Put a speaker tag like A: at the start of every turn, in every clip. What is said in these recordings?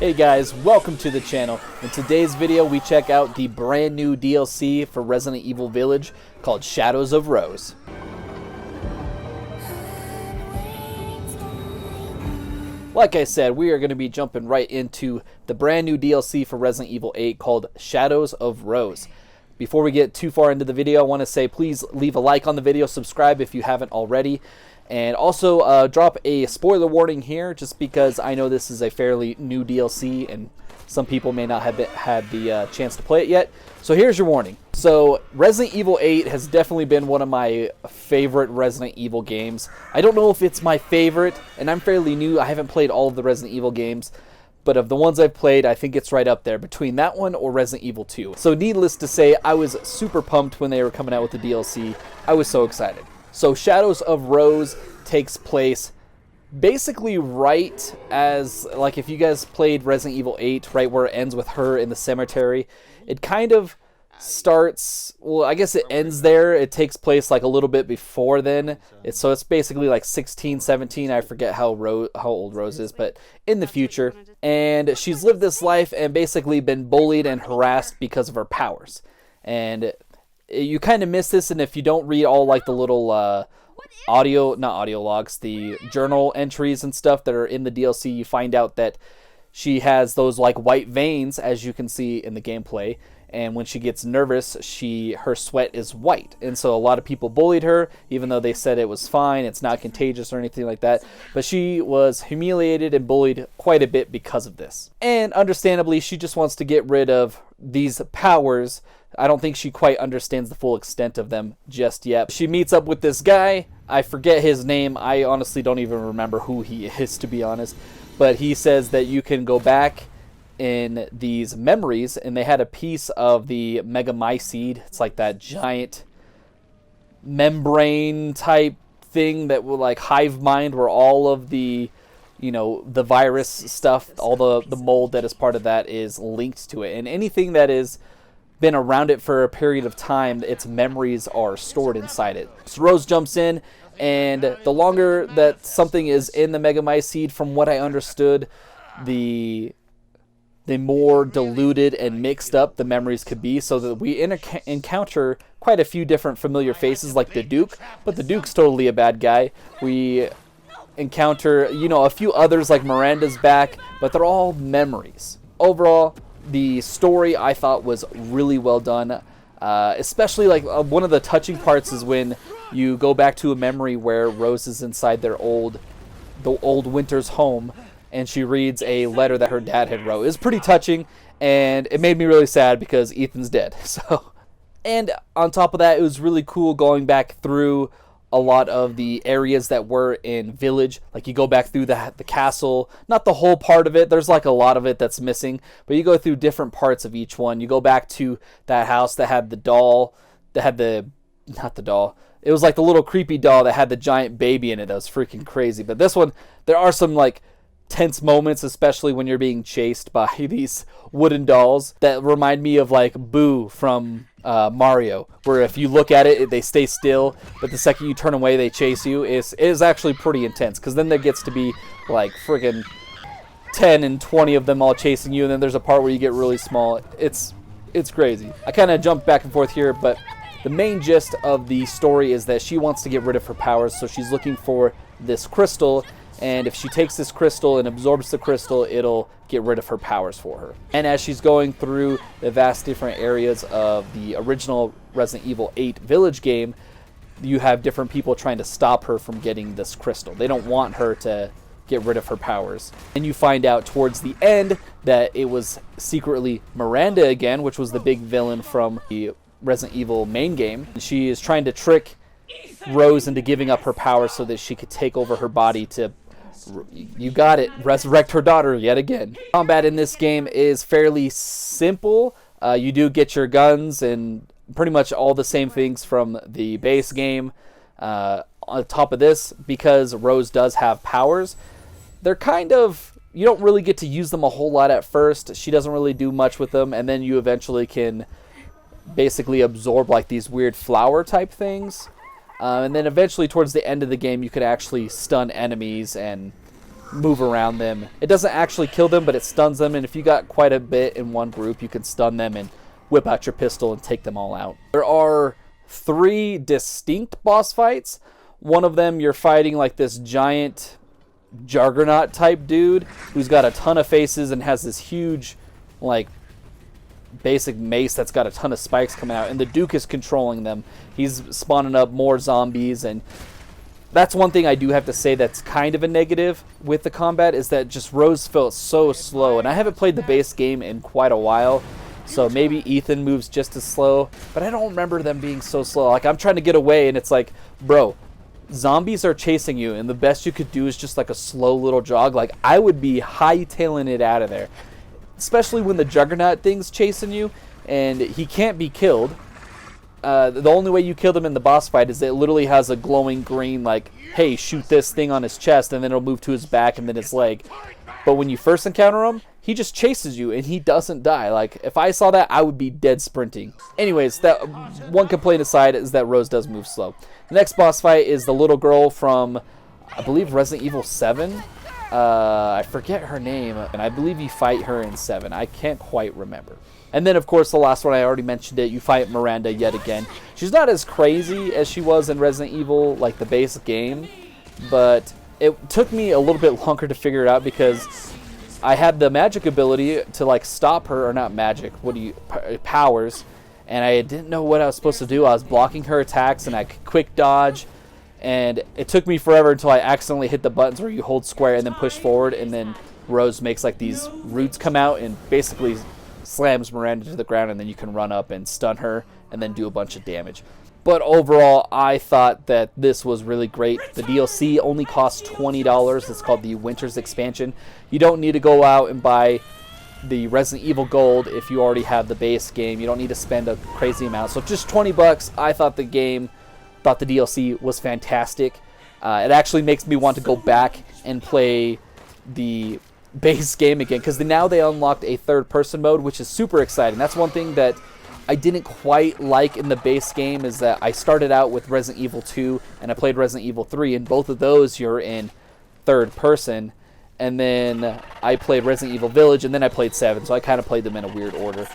A: Hey guys, welcome to the channel. In today's video we check out the brand new DLC for Resident Evil Village called Shadows of Rose. Like I said, we are going to be jumping right into the brand new DLC for Resident Evil 8 called Shadows of Rose. Before we get too far into the video, I want to say please leave a like on the video, subscribe if you haven't already. And also drop a spoiler warning here, just because I know this is a fairly new DLC and some people may not have had the chance to play it yet. So here's your warning. So Resident Evil 8 has definitely been one of my favorite Resident Evil games. I don't know if it's my favorite, and I'm fairly new. I haven't played all of the Resident Evil games. But of the ones I've played, I think it's right up there between that one or Resident Evil 2. So needless to say, I was super pumped when they were coming out with the DLC. I was so excited. So Shadows of Rose takes place basically right as, like, if you guys played Resident Evil 8, right where it ends with her in the cemetery, it kind of starts, well, I guess it ends there. It takes place like a little bit before then. So it's basically like 16, 17, I forget how old Rose is, but in the future. And she's lived this life and basically been bullied and harassed because of her powers. And you kind of miss this, and if you don't read all like the little not audio logs, the journal entries and stuff that are in the DLC, you find out that she has those like white veins, as you can see in the gameplay, and when she gets nervous, her sweat is white. And so a lot of people bullied her, even though they said it was fine, it's not contagious or anything like that. But she was humiliated and bullied quite a bit because of this. And understandably, she just wants to get rid of these powers. I don't think she quite understands the full extent of them just yet. She meets up with this guy. I forget his name. I honestly don't even remember who he is, to be honest. But he says that you can go back in these memories, and they had a piece of the Megamycete. It's like that giant membrane type thing that will like hive mind, where all of the, you know, the virus stuff, all the mold that is part of that is linked to it. And anything that is been around it for a period of time, its memories are stored inside it. So Rose jumps in, and the longer that something is in the Megamycete, from what I understood, the more diluted and mixed up the memories could be, so that we encounter quite a few different familiar faces like the Duke, but the Duke's totally a bad guy. We encounter, you know, a few others like Miranda's back, but they're all memories. Overall, the story I thought was really well done, especially like one of the touching parts is when you go back to a memory where Rose is inside the old Winter's home, and she reads a letter that her dad had wrote. It's pretty touching, and it made me really sad because Ethan's dead. So, and on top of that, it was really cool going back through a lot of the areas that were in Village. Like you go back through the castle, not the whole part of it. There's like a lot of it that's missing, but you go through different parts of each one. You go back to that house that had the doll, not the doll. It was like the little creepy doll that had the giant baby in it. That was freaking crazy. But this one, there are some like tense moments, especially when you're being chased by these wooden dolls that remind me of like Boo from Mario, where if you look at it, they stay still, but the second you turn away, they chase you. It is actually pretty intense, because then there gets to be like friggin' 10 and 20 of them all chasing you, and then there's a part where you get really small. It's crazy. I kind of jumped back and forth here, but the main gist of the story is that she wants to get rid of her powers, so she's looking for this crystal. And if she takes this crystal and absorbs the crystal, it'll get rid of her powers for her. And as she's going through the vast different areas of the original Resident Evil 8 Village game, you have different people trying to stop her from getting this crystal. They don't want her to get rid of her powers. And you find out towards the end that it was secretly Miranda again, which was the big villain from the Resident Evil main game. She is trying to trick Rose into giving up her powers so that she could take over her body to, you got it, resurrect her daughter yet again. Combat in this game is fairly simple. You do get your guns and pretty much all the same things from the base game. On top of this, because Rose does have powers, they're kind of, you don't really get to use them a whole lot at first. She doesn't really do much with them, and then you eventually can basically absorb like these weird flower type things. And then eventually towards the end of the game, you could actually stun enemies and move around them. It doesn't actually kill them, but it stuns them, and if you got quite a bit in one group, you can stun them and whip out your pistol and take them all out. There are 3 distinct boss fights. One of them, you're fighting like this giant juggernaut type dude who's got a ton of faces and has this huge like basic mace that's got a ton of spikes coming out, and the Duke is controlling them. He's spawning up more zombies, and that's one thing I do have to say that's kind of a negative with the combat, is that just Rose felt so slow, and I haven't played the base game in quite a while, so maybe Ethan moves just as slow, but I don't remember them being so slow. Like, I'm trying to get away, and it's like, bro, zombies are chasing you, and the best you could do is just like a slow little jog. Like, I would be hightailing it out of there, especially when the Juggernaut thing's chasing you, and he can't be killed. The only way you kill him in the boss fight is it literally has a glowing green, like, hey, shoot this thing on his chest, and then it'll move to his back and then his leg. But when you first encounter him, he just chases you, and he doesn't die. Like, if I saw that, I would be dead sprinting. Anyways, that one complaint aside is that Rose does move slow. The next boss fight is the little girl from, I believe, Resident Evil 7. I forget her name, and I believe you fight her in 7. I can't quite remember. And then, of course, the last one, I already mentioned it, you fight Miranda yet again. She's not as crazy as she was in Resident Evil, like the base game, but it took me a little bit longer to figure it out because I had the magic ability to, like, stop her, or not magic, powers, and I didn't know what I was supposed to do. I was blocking her attacks, and I could quick dodge, and it took me forever until I accidentally hit the buttons where you hold square and then push forward, and then Rose makes, like, these roots come out and basically slams Miranda to the ground, and then you can run up and stun her and then do a bunch of damage. But overall, I thought that this was really great. The DLC only costs $20. It's called the Winter's Expansion. You don't need to go out and buy the Resident Evil Gold if you already have the base game. You don't need to spend a crazy amount. So just 20 bucks. I thought the DLC was fantastic. It actually makes me want to go back and play the base game again, because now they unlocked a third-person mode, which is super exciting. That's one thing that I didn't quite like in the base game, is that I started out with Resident Evil 2 and I played Resident Evil 3, and both of those you're in third person, and then I played Resident Evil Village, and then I played 7, so I kind of played them in a weird order.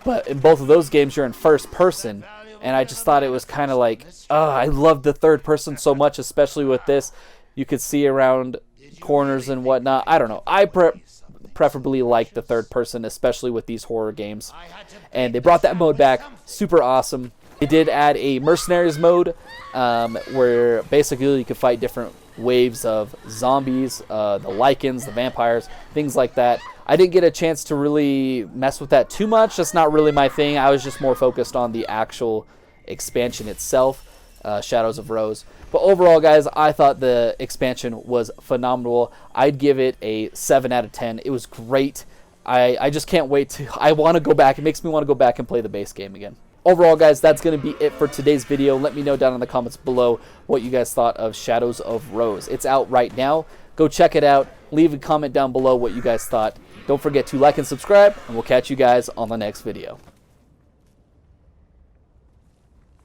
A: But in both of those games you're in first person, and I just thought it was kind of like, I love the third person so much, especially with this. You could see around corners and whatnot. I don't know. I preferably like the third person, especially with these horror games. And they brought that mode back. Super awesome. They did add a mercenaries mode, where basically you could fight different waves of zombies, the Lycans, the vampires, things like that. I didn't get a chance to really mess with that too much. That's not really my thing. I was just more focused on the actual expansion itself, Shadows of Rose. But overall, guys, I thought the expansion was phenomenal. I'd give it a 7 out of 10. It was great. I just can't wait to... I want to go back. It makes me want to go back and play the base game again. Overall, guys, that's going to be it for today's video. Let me know down in the comments below what you guys thought of Shadows of Rose. It's out right now. Go check it out. Leave a comment down below what you guys thought. Don't forget to like and subscribe, and we'll catch you guys on the next video.